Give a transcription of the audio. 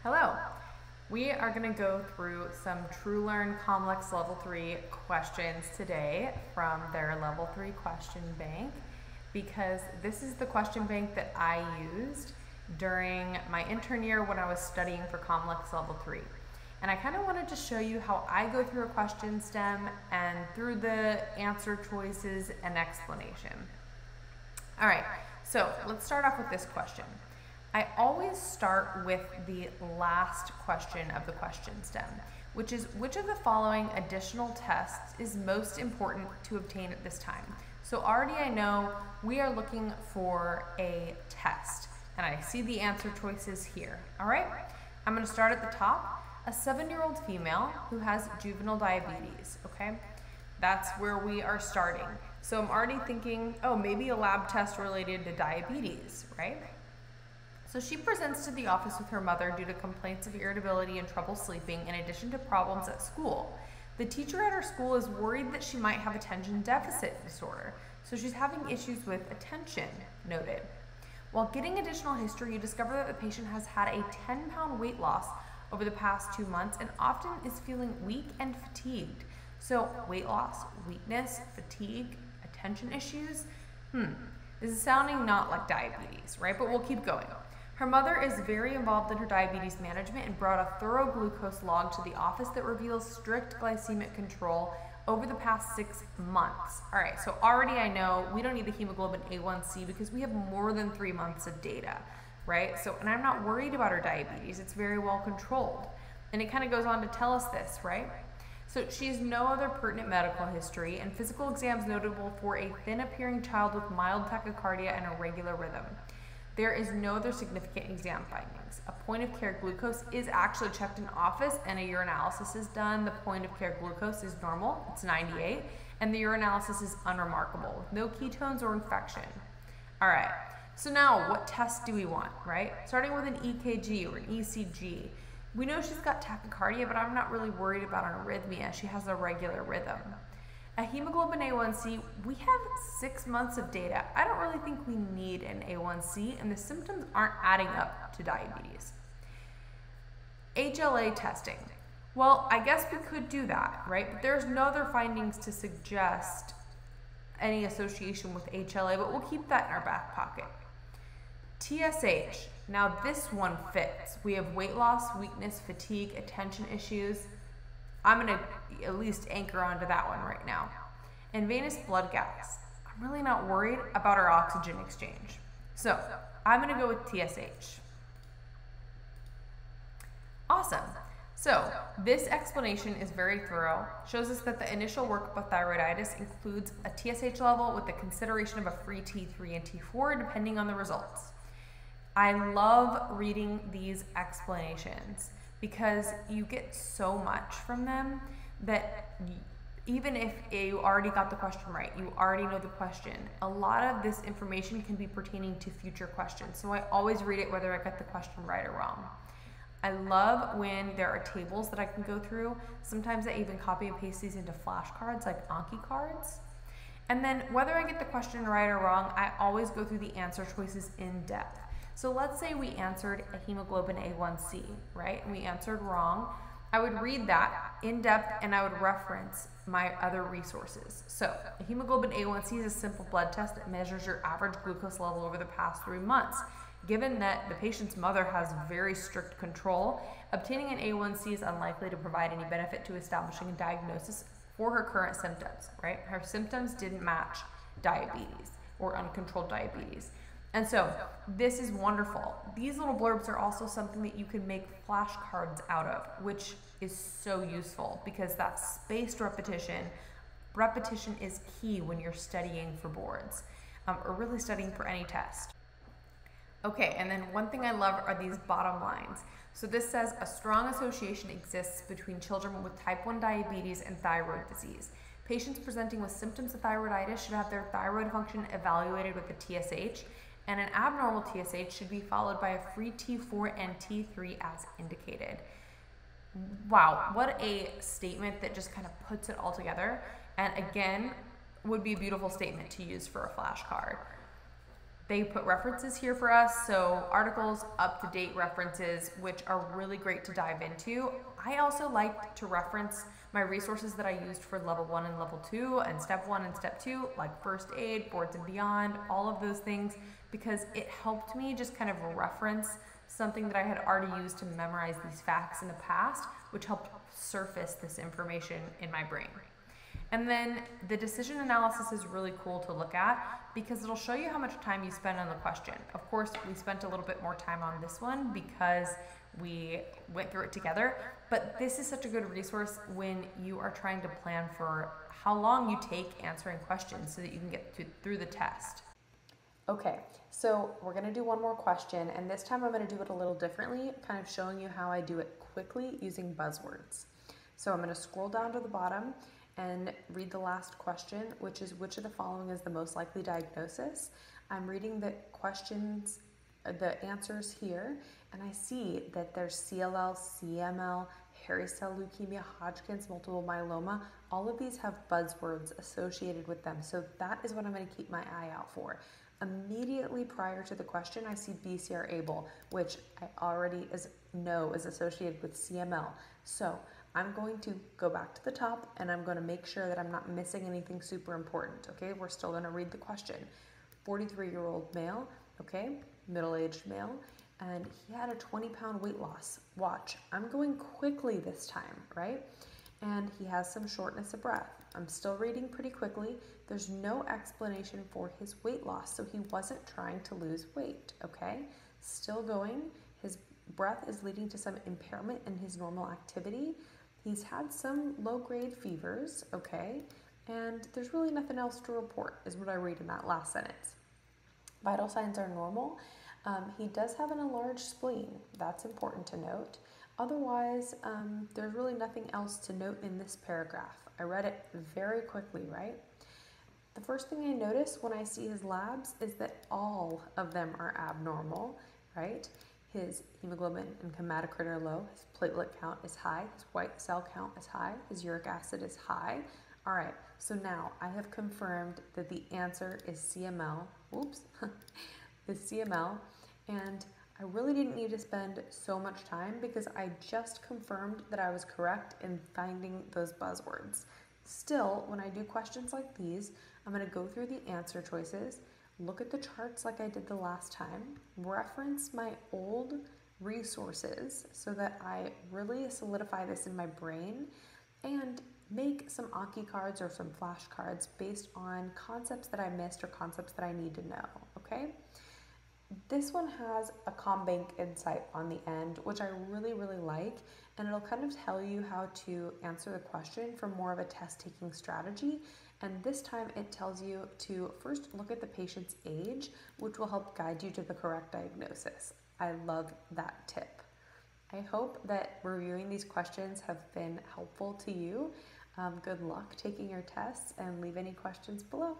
Hello. We are going to go through some Truelearn COMLEX Level 3 questions today from their Level 3 question bank, because this is the question bank that I used during my intern year when I was studying for COMLEX Level 3. And I kind of wanted to show you how I go through a question stem and through the answer choices and explanation. All right, so let's start off with this question. I always start with the last question of the question stem, which is, which of the following additional tests is most important to obtain at this time? So already I know we are looking for a test, and I see the answer choices here. All right, I'm going to start at the top. A 7-year-old female who has juvenile diabetes, okay? That's where we are starting. So I'm already thinking, oh, maybe a lab test related to diabetes, right? So she presents to the office with her mother due to complaints of irritability and trouble sleeping, in addition to problems at school. The teacher at her school is worried that she might have attention deficit disorder, so she's having issues with attention, noted. While getting additional history, you discover that the patient has had a 10-pound weight loss over the past 2 months and often is feeling weak and fatigued. So weight loss, weakness, fatigue, attention issues, this is sounding not like diabetes, right? But we'll keep going. Her mother is very involved in her diabetes management and brought a thorough glucose log to the office that reveals strict glycemic control over the past 6 months. All right, so already I know we don't need the hemoglobin A1C because we have more than 3 months of data, right? So, and I'm not worried about her diabetes. It's very well controlled. And it kind of goes on to tell us this, right? So she has no other pertinent medical history, and physical exams notable for a thin-appearing child with mild tachycardia and irregular rhythm. There is no other significant exam findings. A point-of-care glucose is actually checked in office, and a urinalysis is done. The point-of-care glucose is normal, it's 98, and the urinalysis is unremarkable, with no ketones or infection. All right, so now what tests do we want, right? Starting with an EKG or an ECG. We know she's got tachycardia, but I'm not really worried about an arrhythmia. She has a regular rhythm. A hemoglobin A1C, we have 6 months of data. I don't really think we need an A1C, and the symptoms aren't adding up to diabetes. HLA testing. Well, I guess we could do that, right? But there's no other findings to suggest any association with HLA, but we'll keep that in our back pocket. TSH, now this one fits. We have weight loss, weakness, fatigue, attention issues. I'm going to at least anchor onto that one right now. And venous blood gas. I'm really not worried about our oxygen exchange. So I'm going to go with TSH. Awesome. So this explanation is very thorough, shows us that the initial workup of thyroiditis includes a TSH level with the consideration of a free T3 and T4 depending on the results. I love reading these explanations because you get so much from them that even if you already got the question right, you already know the question, a lot of this information can be pertaining to future questions. So I always read it whether I get the question right or wrong. I love when there are tables that I can go through. Sometimes I even copy and paste these into flashcards like Anki cards. And then whether I get the question right or wrong, I always go through the answer choices in depth. So let's say we answered a hemoglobin A1C, right? And we answered wrong. I would read that in depth and I would reference my other resources. So a hemoglobin A1C is a simple blood test that measures your average glucose level over the past 3 months. Given that the patient's mother has very strict control, obtaining an A1C is unlikely to provide any benefit to establishing a diagnosis for her current symptoms, right? Her symptoms didn't match diabetes or uncontrolled diabetes. And so this is wonderful. These little blurbs are also something that you can make flashcards out of, which is so useful because that's spaced repetition. Repetition is key when you're studying for boards or really studying for any test. Okay, and then one thing I love are these bottom lines. So this says a strong association exists between children with type 1 diabetes and thyroid disease. Patients presenting with symptoms of thyroiditis should have their thyroid function evaluated with a TSH, and an abnormal TSH should be followed by a free T4 and T3 as indicated. Wow, what a statement that just kind of puts it all together, and again, would be a beautiful statement to use for a flashcard. They put references here for us, so articles, up-to-date references, which are really great to dive into. I also like to reference my resources that I used for level 1 and level 2 and step 1 and step 2, like first aid, boards and beyond, all of those things, because it helped me just kind of reference something that I had already used to memorize these facts in the past, which helped surface this information in my brain. And then the decision analysis is really cool to look at because it'll show you how much time you spend on the question. Of course, we spent a little bit more time on this one because we went through it together, but this is such a good resource when you are trying to plan for how long you take answering questions so that you can get through the test. Okay, so we're gonna do one more question, and this time I'm gonna do it a little differently, kind of showing you how I do it quickly using buzzwords. So I'm gonna scroll down to the bottom and read the last question, which is which of the following is the most likely diagnosis? I'm reading the questions, the answers here, and I see that there's CLL, CML, hairy cell leukemia, Hodgkin's, multiple myeloma. All of these have buzzwords associated with them, so that is what I'm going to keep my eye out for. Immediately prior to the question, I see BCR-ABL, which I already know is associated with CML. So I'm going to go back to the top and I'm going to make sure that I'm not missing anything super important. Okay, we're still going to read the question. 43-year-old male, okay, middle-aged male, and he had a 20-pound weight loss. Watch, I'm going quickly this time, right? And he has some shortness of breath. I'm still reading pretty quickly. There's no explanation for his weight loss, so he wasn't trying to lose weight, okay? Still going. His breath is leading to some impairment in his normal activity. He's had some low-grade fevers, okay? And there's really nothing else to report, is what I read in that last sentence. Vital signs are normal. He does have an enlarged spleen. That's important to note. Otherwise, there's really nothing else to note in this paragraph. I read it very quickly, right? The first thing I notice when I see his labs is that all of them are abnormal, right? His hemoglobin and hematocrit are low, his platelet count is high, his white cell count is high, his uric acid is high. All right, so now I have confirmed that the answer is CML. Oops, is CML, and I really didn't need to spend so much time because I just confirmed that I was correct in finding those buzzwords. Still, when I do questions like these, I'm going to go through the answer choices, look at the charts like I did the last time, reference my old resources so that I really solidify this in my brain, and make some Anki cards or some flashcards based on concepts that I missed or concepts that I need to know, okay? This one has a Qbank insight on the end, which I really, really like, and it'll kind of tell you how to answer the question from more of a test-taking strategy. And this time it tells you to first look at the patient's age, which will help guide you to the correct diagnosis. I love that tip. I hope that reviewing these questions have been helpful to you. Good luck taking your tests and leave any questions below.